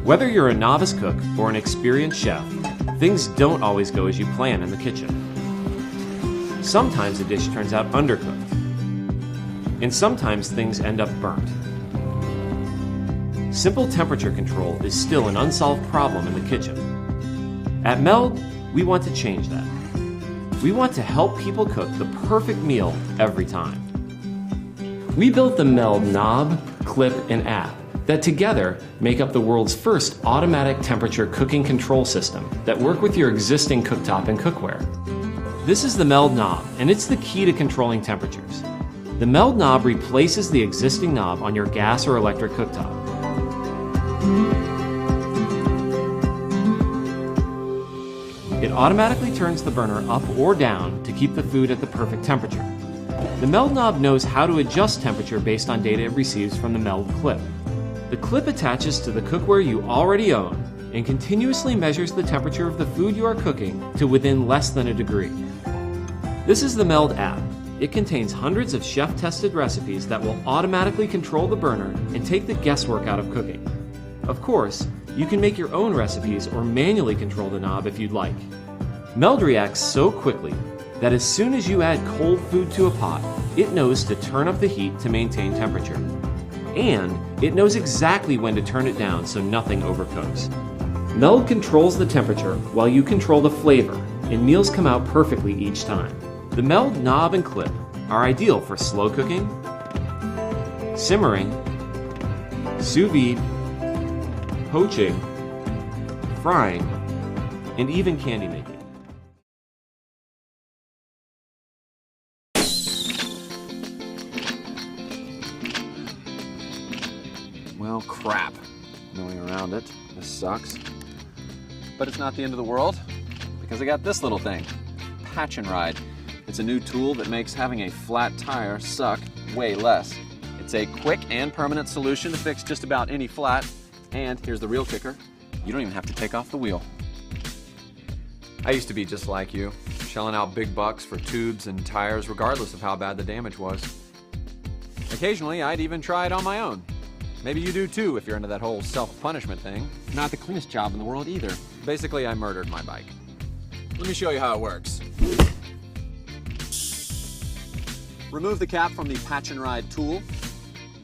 Whether you're a novice cook or an experienced chef, things don't always go as you plan in the kitchen. Sometimes a dish turns out undercooked, and sometimes things end up burnt. Simple temperature control is still an unsolved problem in the kitchen. At Meld, we want to change that. We want to help people cook the perfect meal every time. We built the Meld knob, clip, and app that together make up the world's first automatic temperature cooking control system that work with your existing cooktop and cookware. This is the Meld knob, and it's the key to controlling temperatures. The Meld knob replaces the existing knob on your gas or electric cooktop. It automatically turns the burner up or down to keep the food at the perfect temperature. The Meld knob knows how to adjust temperature based on data it receives from the Meld clip. The clip attaches to the cookware you already own and continuously measures the temperature of the food you are cooking to within less than a degree. This is the Meld app. It contains hundreds of chef-tested recipes that will automatically control the burner and take the guesswork out of cooking. Of course, you can make your own recipes or manually control the knob if you'd like. Meld reacts so quickly that as soon as you add cold food to a pot, it knows to turn up the heat to maintain temperature. And it knows exactly when to turn it down so nothing overcooks. Meld controls the temperature while you control the flavor, and meals come out perfectly each time. The Meld knob and clip are ideal for slow cooking, simmering, sous vide, poaching, frying, and even candy making. Well, crap. No way around it. This sucks. But it's not the end of the world, because I got this little thing. Patch and Ride. It's a new tool that makes having a flat tire suck way less. It's a quick and permanent solution to fix just about any flat. And here's the real kicker, you don't even have to take off the wheel. I used to be just like you, shelling out big bucks for tubes and tires regardless of how bad the damage was. Occasionally, I'd even try it on my own. Maybe you do too if you're into that whole self-punishment thing. Not the cleanest job in the world either. Basically, I murdered my bike. Let me show you how it works. Remove the cap from the Patch and Ride tool,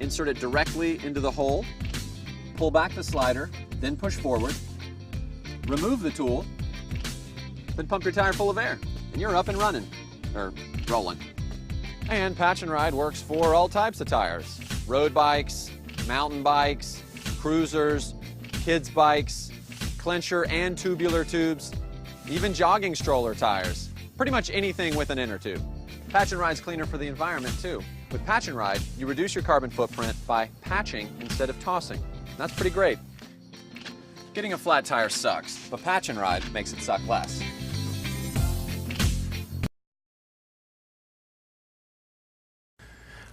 insert it directly into the hole, pull back the slider, then push forward, remove the tool, then pump your tire full of air, and you're up and running, or rolling. And Patch and Ride works for all types of tires. Road bikes, mountain bikes, cruisers, kids bikes, clincher and tubular tubes, even jogging stroller tires. Pretty much anything with an inner tube. Patch and Ride's cleaner for the environment too. With Patch and Ride, you reduce your carbon footprint by patching instead of tossing. That's pretty great. Getting a flat tire sucks, but Patch and Ride makes it suck less.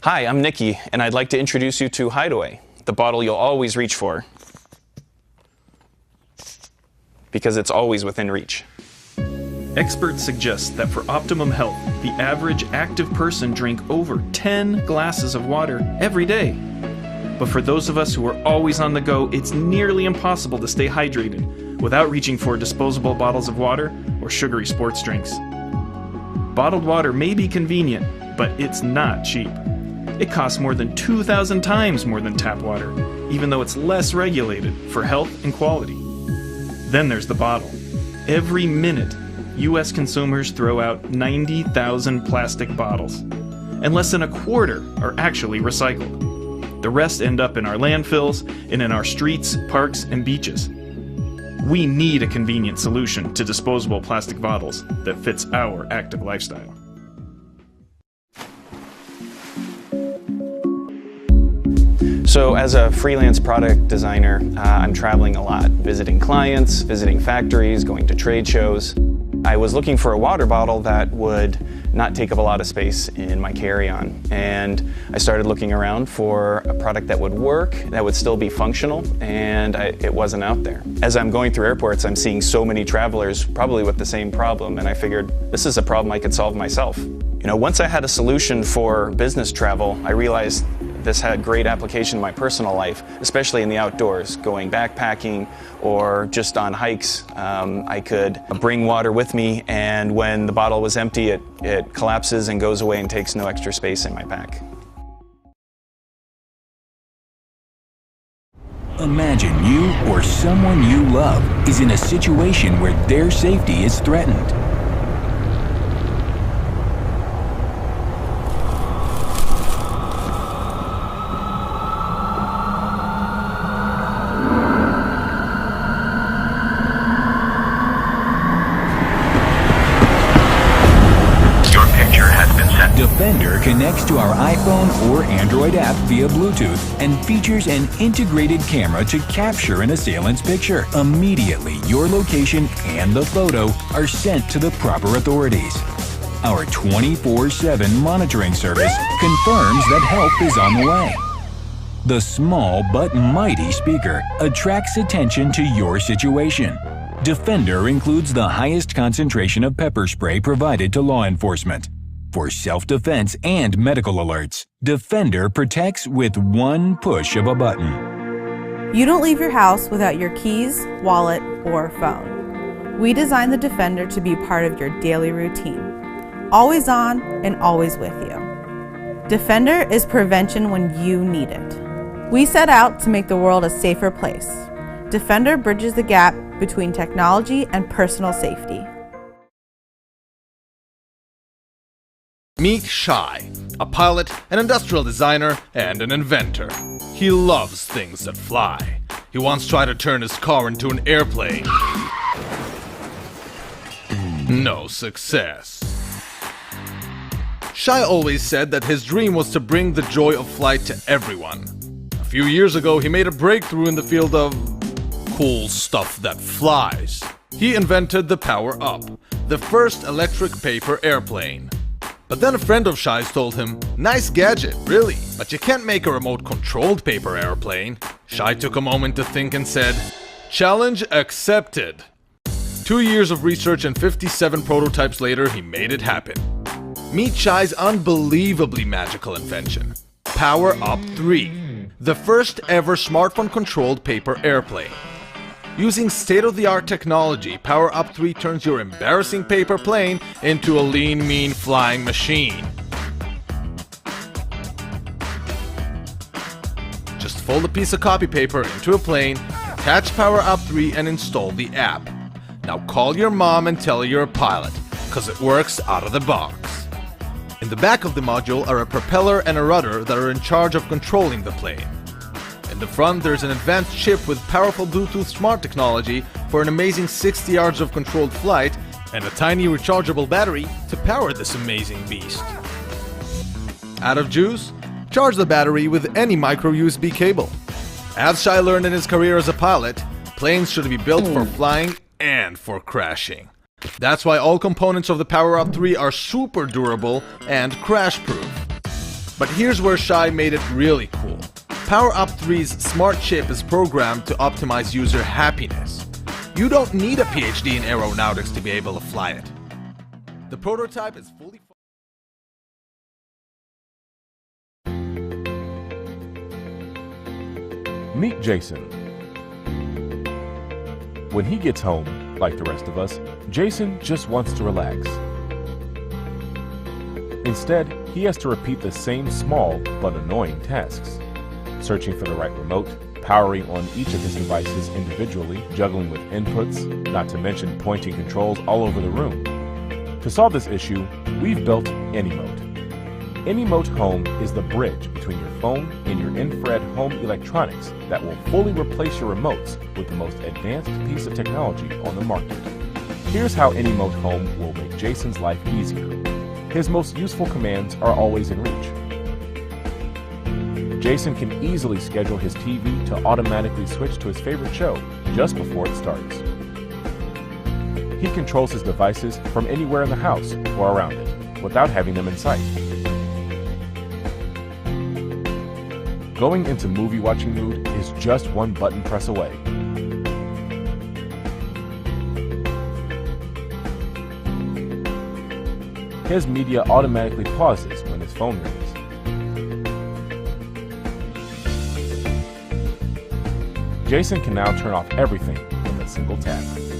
Hi, I'm Nikki, and I'd like to introduce you to Hideaway, the bottle you'll always reach for, because it's always within reach. Experts suggest that for optimum health, the average active person drink over 10 glasses of water every day. But for those of us who are always on the go, it's nearly impossible to stay hydrated without reaching for disposable bottles of water or sugary sports drinks. Bottled water may be convenient, but it's not cheap. It costs more than 2,000 times more than tap water, even though it's less regulated for health and quality. Then there's the bottle. Every minute, U.S. consumers throw out 90,000 plastic bottles, and less than a quarter are actually recycled. The rest end up in our landfills and in our streets, parks, and beaches. We need a convenient solution to disposable plastic bottles that fits our active lifestyle. So as a freelance product designer, I'm traveling a lot, visiting clients, visiting factories, going to trade shows. I was looking for a water bottle that would not take up a lot of space in my carry-on. And I started looking around for a product that would work, that would still be functional, and it wasn't out there. As I'm going through airports, I'm seeing so many travelers probably with the same problem, and I figured this is a problem I could solve myself. You know, once I had a solution for business travel, I realized This had great application in my personal life, especially in the outdoors, going backpacking or just on hikes. I could bring water with me, and when the bottle was empty, it collapses and goes away and takes no extra space in my pack. Imagine you or someone you love is in a situation where their safety is threatened. Defender connects to our iPhone or Android app via Bluetooth and features an integrated camera to capture an assailant's picture. Immediately, your location and the photo are sent to the proper authorities. Our 24/7 monitoring service confirms that help is on the way. The small but mighty speaker attracts attention to your situation. Defender includes the highest concentration of pepper spray provided to law enforcement. For self-defense and medical alerts, Defender protects with one push of a button. You don't leave your house without your keys, wallet, or phone. We designed the Defender to be part of your daily routine, always on and always with you. Defender is prevention when you need it. We set out to make the world a safer place. Defender bridges the gap between technology and personal safety. Meet Shai, a pilot, an industrial designer, and an inventor. He loves things that fly. He once tried to turn his car into an airplane. No success. Shai always said that his dream was to bring the joy of flight to everyone. A few years ago, he made a breakthrough in the field of cool stuff that flies. He invented the Power Up, the first electric paper airplane. But then a friend of Shai's told him, "Nice gadget, really, but you can't make a remote-controlled paper airplane." Shai took a moment to think and said, "Challenge accepted." 2 years of research and 57 prototypes later, he made it happen. Meet Shai's unbelievably magical invention, Power Up 3, the first ever smartphone-controlled paper airplane. Using state-of-the-art technology, Power Up 3 turns your embarrassing paper plane into a lean, mean flying machine. Just fold a piece of copy paper into a plane, attach Power Up 3 and install the app. Now call your mom and tell her you're a pilot, cause it works out of the box. In the back of the module are a propeller and a rudder that are in charge of controlling the plane. In the front, there's an advanced chip with powerful Bluetooth smart technology for an amazing 60 yards of controlled flight and a tiny rechargeable battery to power this amazing beast. Out of juice? Charge the battery with any micro USB cable. As Shai learned in his career as a pilot, planes should be built for flying and for crashing. That's why all components of the Power Up 3 are super durable and crash-proof. But here's where Shai made it really cool. Power Up 3's smart chip is programmed to optimize user happiness. You don't need a PhD in aeronautics to be able to fly it. The prototype is fully... Meet Jason. When he gets home, like the rest of us, Jason just wants to relax. Instead, he has to repeat the same small but annoying tasks. Searching for the right remote, powering on each of his devices individually, juggling with inputs, not to mention pointing controls all over the room. To solve this issue, we've built AnyMote. AnyMote Home is the bridge between your phone and your infrared home electronics that will fully replace your remotes with the most advanced piece of technology on the market. Here's how AnyMote Home will make Jason's life easier. His most useful commands are always in reach. Jason can easily schedule his TV to automatically switch to his favorite show just before it starts. He controls his devices from anywhere in the house or around it, without having them in sight. Going into movie watching mood is just one button press away. His media automatically pauses when his phone rings. Jason can now turn off everything with a single tap.